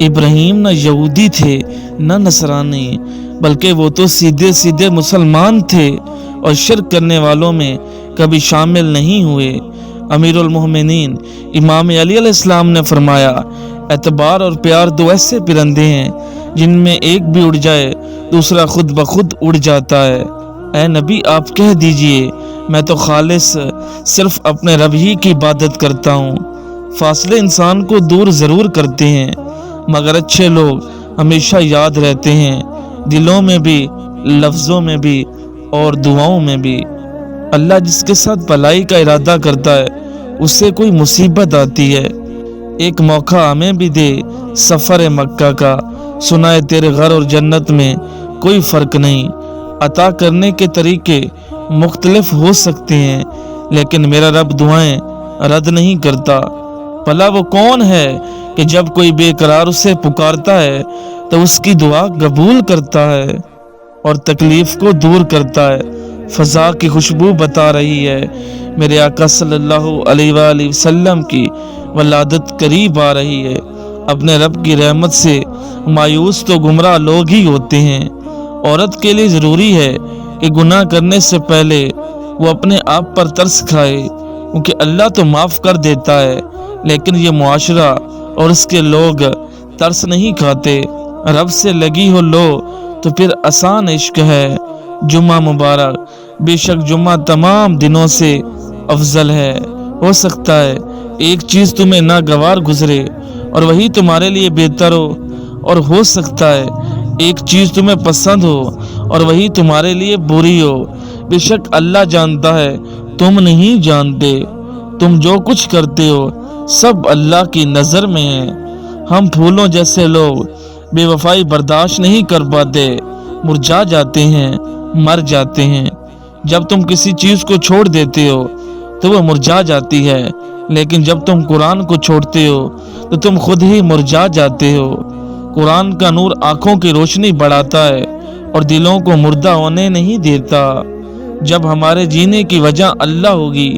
ابراہیم نہ یہودی تھے نہ نصرانی، بلکہ وہ تو سیدھے سیدھے مسلمان تھے اور شرک کرنے والوں میں کبھی شامل نہیں ہوئے۔ امیر المومنین امام علی علیہ السلام نے فرمایا، اعتبار اور پیار دو ایسے پرندے ہیں جن میں ایک بھی اڑ جائے دوسرا خود بخود اڑ جاتا ہے۔ اے نبی آپ کہہ دیجئے میں تو خالص صرف اپنے رب ہی کی عبادت کرتا ہوں۔ فاصلے انسان کو دور ضرور کرتے ہیں، مگر اچھے لوگ ہمیشہ یاد رہتے ہیں، دلوں میں بھی، لفظوں میں بھی اور دعاؤں میں بھی۔ اللہ جس کے ساتھ بھلائی کا ارادہ کرتا ہے اس سے کوئی مصیبت آتی ہے۔ ایک موقع ہمیں بھی دے سفر مکہ کا، سنا ہے تیرے گھر اور جنت میں کوئی فرق نہیں۔ عطا کرنے کے طریقے مختلف ہو سکتے ہیں لیکن میرا رب دعائیں رد نہیں کرتا۔ بھلا وہ کون ہے کہ جب کوئی بے قرار اسے پکارتا ہے تو اس کی دعا قبول کرتا ہے اور تکلیف کو دور کرتا ہے۔ فضا کی خوشبو بتا رہی ہے میرے آقا صلی اللہ علیہ وآلہ وسلم کی ولادت قریب آ رہی ہے۔ اپنے رب کی رحمت سے مایوس تو گمراہ لوگ ہی ہوتے ہیں۔ عورت کے لیے ضروری ہے کہ گناہ کرنے سے پہلے وہ اپنے آپ پر ترس کھائے، کیونکہ اللہ تو معاف کر دیتا ہے لیکن یہ معاشرہ اور اس کے لوگ ترس نہیں کھاتے۔ رب سے لگی ہو لو تو پھر آسان عشق ہے۔ جمعہ مبارک، بے شک جمعہ تمام دنوں سے افضل ہے۔ ہو سکتا ہے ایک چیز تمہیں ناگوار گزرے اور وہی تمہارے لیے بہتر ہو، اور ہو سکتا ہے ایک چیز تمہیں پسند ہو اور وہی تمہارے لیے بری ہو۔ بے شک اللہ جانتا ہے، تم نہیں جانتے۔ تم جو کچھ کرتے ہو سب اللہ کی نظر میں ہے۔ ہم پھولوں جیسے لوگ بے وفائی برداشت نہیں کر پاتے، مرجھا جاتے ہیں، مر جاتے ہیں۔ جب تم کسی چیز کو چھوڑ دیتے ہو تو وہ مرجھا جاتی ہے، لیکن جب تم قرآن کو چھوڑتے ہو تو تم خود ہی مرجھا جاتے ہو۔ قرآن کا نور آنکھوں کی روشنی بڑھاتا ہے اور دلوں کو مردہ ہونے نہیں دیتا۔ جب ہمارے جینے کی وجہ اللہ ہوگی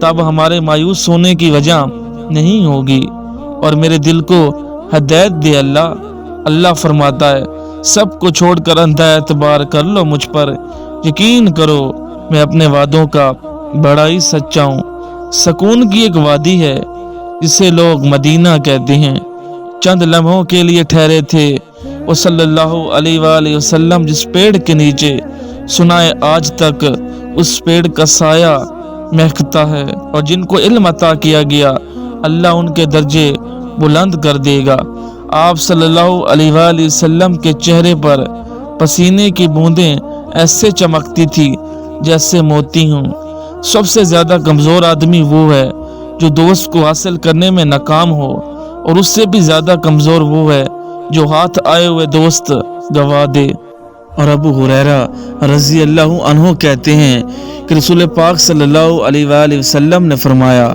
تب ہمارے مایوس ہونے کی وجہ نہیں ہوگی۔ اور میرے دل کو ہدایت دے اللہ۔ اللہ فرماتا ہے، سب کو چھوڑ کر اندھا اعتبار کر لو مجھ پر، یقین کرو میں اپنے وعدوں کا بڑا ہی سچا ہوں۔ سکون کی ایک وادی ہے جسے لوگ مدینہ کہتے ہیں، چند لمحوں کے لیے ٹھہرے تھے وہ صلی اللہ علیہ وآلہ وسلم جس پیڑ کے نیچے، سنائے آج تک اس پیڑ کا سایہ مہکتا ہے، اور جن کو علم عطا کیا گیا اللہ ان کے درجے بلند کر دے گا۔ آپ صلی اللہ علیہ وآلہ وسلم کے چہرے پر پسینے کی بوندیں ایسے چمکتی تھی جیسے موتی ہوں۔ سب سے زیادہ کمزور آدمی وہ ہے جو دوست کو حاصل کرنے میں ناکام ہو، اور اس سے بھی زیادہ کمزور وہ ہے جو ہاتھ آئے ہوئے دوست گوا دے۔ اور ابو ہریرہ رضی اللہ عنہ کہتے ہیں کہ رسول پاک صلی اللہ علیہ وآلہ وسلم نے فرمایا،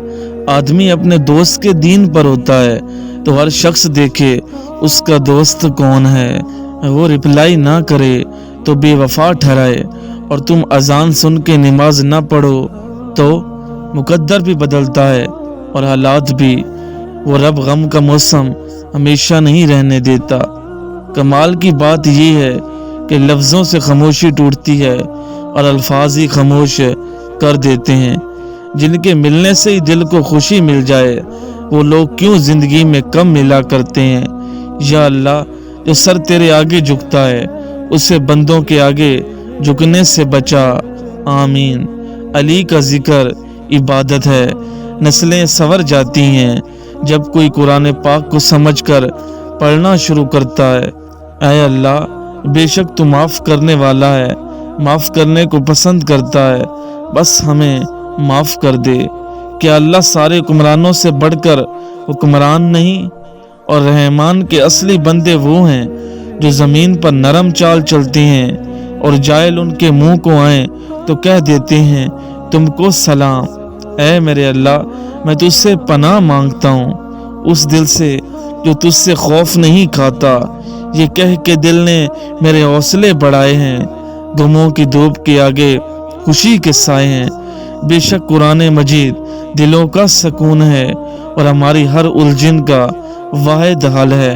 آدمی اپنے دوست کے دین پر ہوتا ہے تو ہر شخص دیکھے اس کا دوست کون ہے، وہ رپلائی نہ کرے تو بے وفا ٹھہرائے، اور تم اذان سن کے نماز نہ پڑھو تو مقدر بھی بدلتا ہے اور حالات بھی۔ وہ رب غم کا موسم ہمیشہ نہیں رہنے دیتا۔ کمال کی بات یہ ہے کہ لفظوں سے خاموشی ٹوٹتی ہے اور الفاظ ہی خاموش کر دیتے ہیں۔ جن کے ملنے سے ہی دل کو خوشی مل جائے وہ لوگ کیوں زندگی میں کم ملا کرتے ہیں۔ یا اللہ، جو سر تیرے آگے جھکتا ہے اسے بندوں کے آگے جھکنے سے بچا، آمین۔ علی کا ذکر عبادت ہے، نسلیں سنور جاتی ہیں جب کوئی قرآن پاک کو سمجھ کر پڑھنا شروع کرتا ہے۔ اے اللہ، بے شک تو معاف کرنے والا ہے، معاف کرنے کو پسند کرتا ہے، بس ہمیں معاف کر دے۔ کیا اللہ سارے حکمرانوں سے بڑھ کر حکمران نہیں؟ اور رحمان کے اصلی بندے وہ ہیں جو زمین پر نرم چال چلتے ہیں، اور جاہل ان کے منہ کو آئیں تو کہہ دیتے ہیں تم کو سلام۔ اے میرے اللہ، میں تجھ سے پناہ مانگتا ہوں اس دل سے جو تجھ سے خوف نہیں کھاتا، یہ کہہ کے دل نے میرے حوصلے بڑھائے ہیں، غموں کی دھوپ کے آگے خوشی کے سائے ہیں۔ بے شک قرآن مجید دلوں کا سکون ہے اور ہماری ہر الجھن کا واحد حل ہے۔